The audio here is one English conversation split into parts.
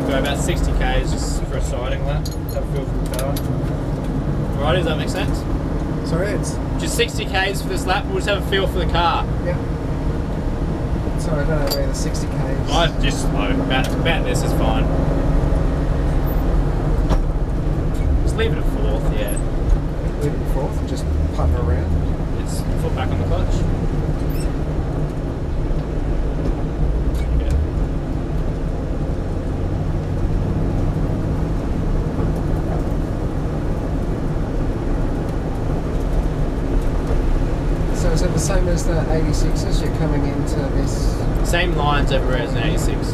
go about 60 k's just for a siding lap. Have a feel for the car. Right, does that make sense? Sorry, it's just 60 k's for this lap. We'll just have a feel for the car. Yeah. Sorry, I don't know where the 60 k's. I just about this is fine. Just leave it at 4th, yeah. Leave it at 4th and just putter around. It's foot back on the clutch. So is it the same as the 86s? You're coming into this... Same lines everywhere as an 86.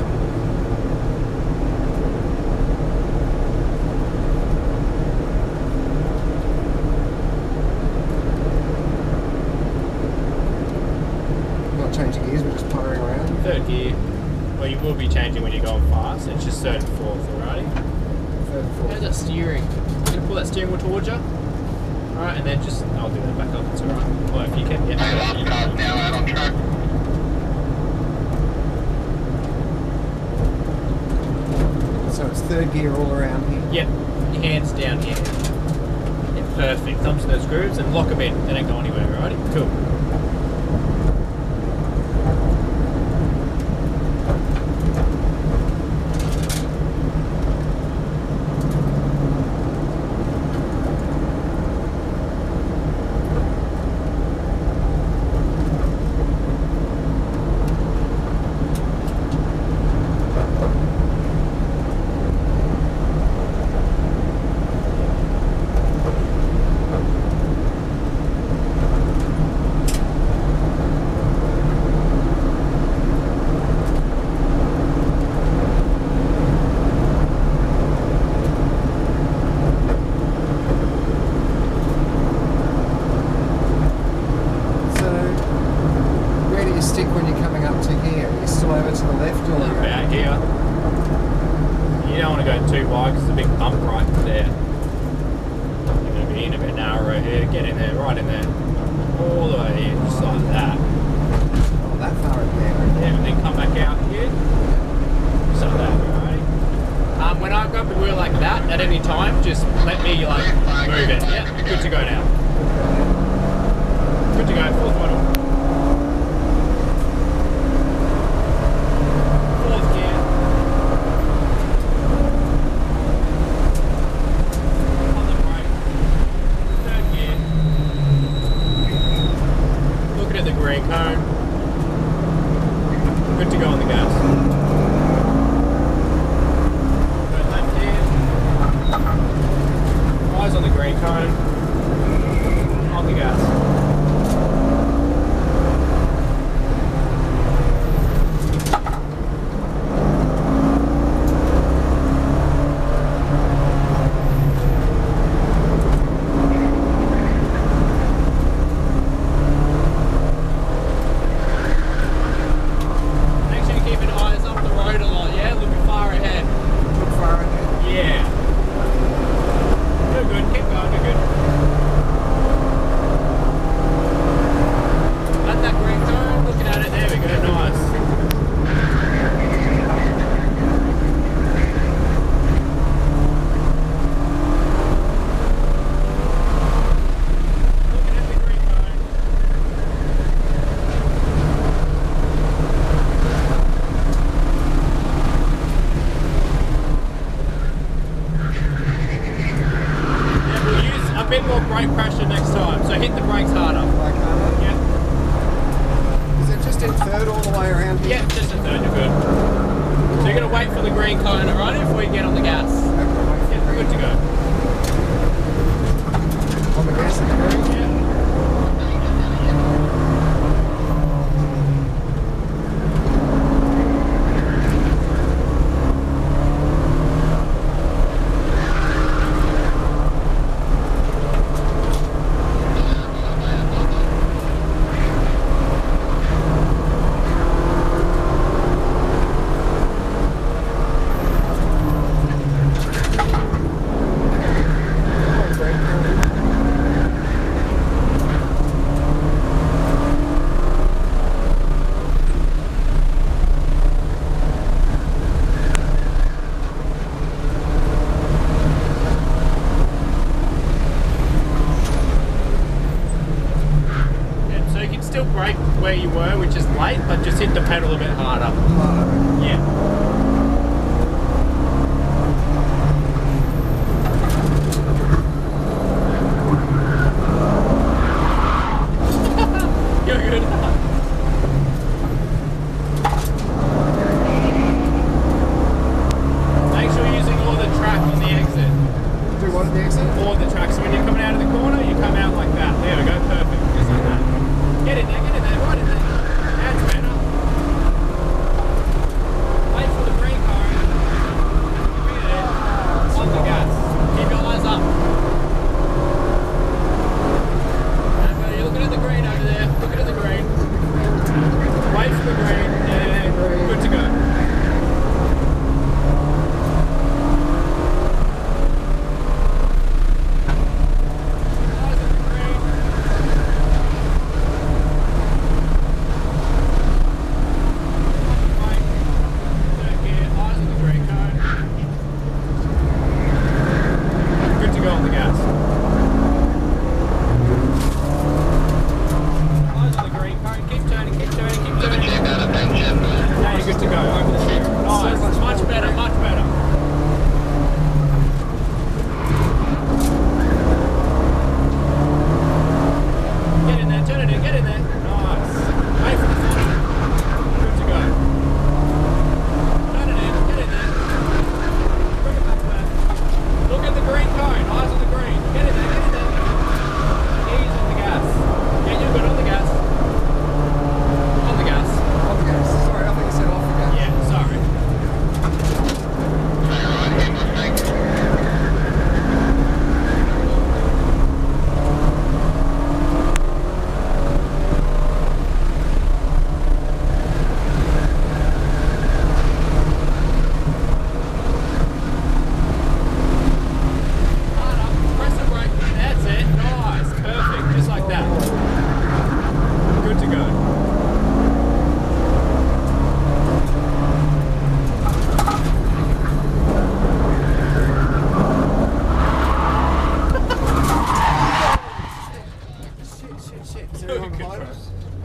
Not changing gears, we're just puttering around? 3rd gear. Well, you will be changing when you're going fast. It's just 3rd and 4th, alrighty? 3rd and 4th. How's that steering? I'm going to pull that steering wheel towards you. Alright, and then just, I'll do that back up, it's alright. Well, if you can, yeah. Car's now out on track. So it's 3rd gear all around here? Yep, your hands down here. Yeah, perfect. Thumbs to those screws and lock them in. They don't go anywhere, alrighty? Cool. where you were, which is late, but just hit the pedal a bit harder. Yeah. You're good. Make sure you're using all the track on the exit. Do what at the exit? All the track. So when you're coming out of the corner, you come out like that. There we go, perfect. Just like that. Get in there, right in there. That's better. Wait for the brake car. On the gas. Keep your eyes up. Okay, you're looking at the green over there. Looking at the green. Wait for the green. And good to go.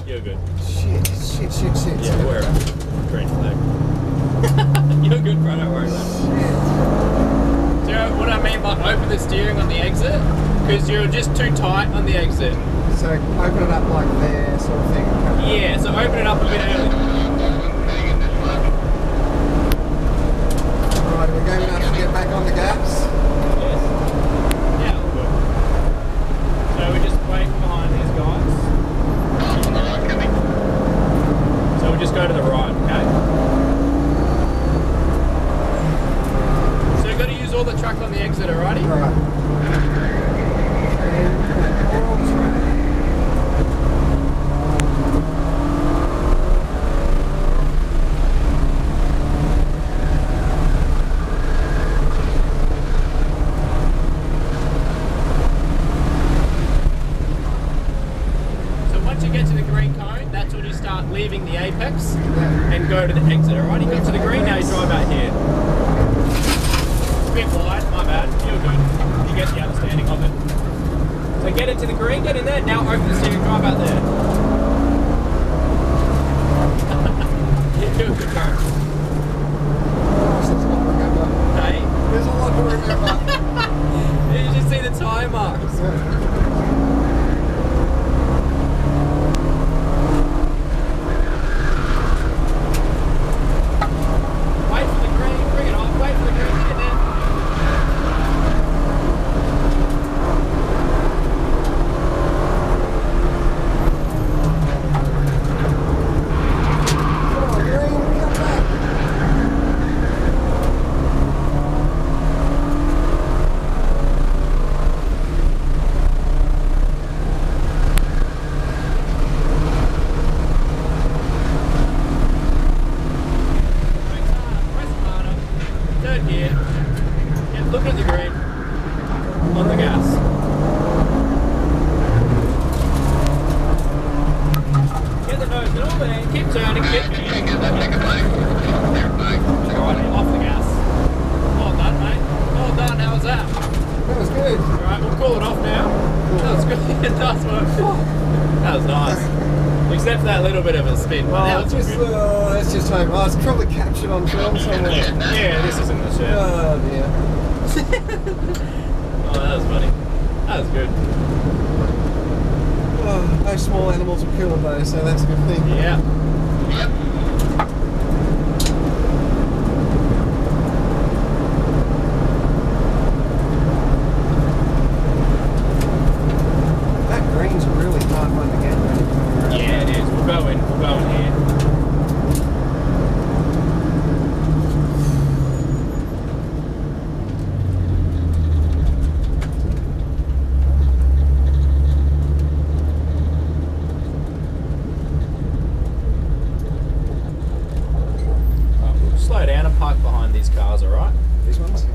You're good. Shit. Yeah, we're green flag. You're good, bro. Don't worry about it. Do you know what I mean by open the steering on the exit? Because you're just too tight on the exit. So open it up like there, sort of thing. Yeah, so open it up a bit early. Right, we're going enough to get back on the gas. Yes. Yeah, all good. So we just wait behind these guys. On the right, coming. So we'll just go to the right, okay? So you've got to use all the truck on the exit, alrighty? Right. And oil track. Leaving the apex and go to the exit, alright? You got to the green, now you drive out here. It's a bit wide, my bad. You're good. You get the understanding of it. So get into the green, get in there, now open the steering, drive out there. You're good, bro. There's a lot to remember. Hey? There's a lot to remember. Did you just see the tire marks? Look at the green on the gas. Get the nose in all there, keep turning, keep turning. Alright, off the gas. Well done, mate. Well done, how was that? That was good. Alright, we'll call it off now. That was good. Nice work. That was nice. Except for that little little bit of a spin, but now it's all good. Let's just hope. Oh, it's probably captured on film somewhere. Yeah, this isn't the shed. Oh dear. Oh, that was funny. That was good. Oh, no small animals were killed though, so that's a good thing. Yeah. That green's a really hard one to get ready. Yeah, it is. We'll go in here. Slow down and park behind these cars, alright? These ones?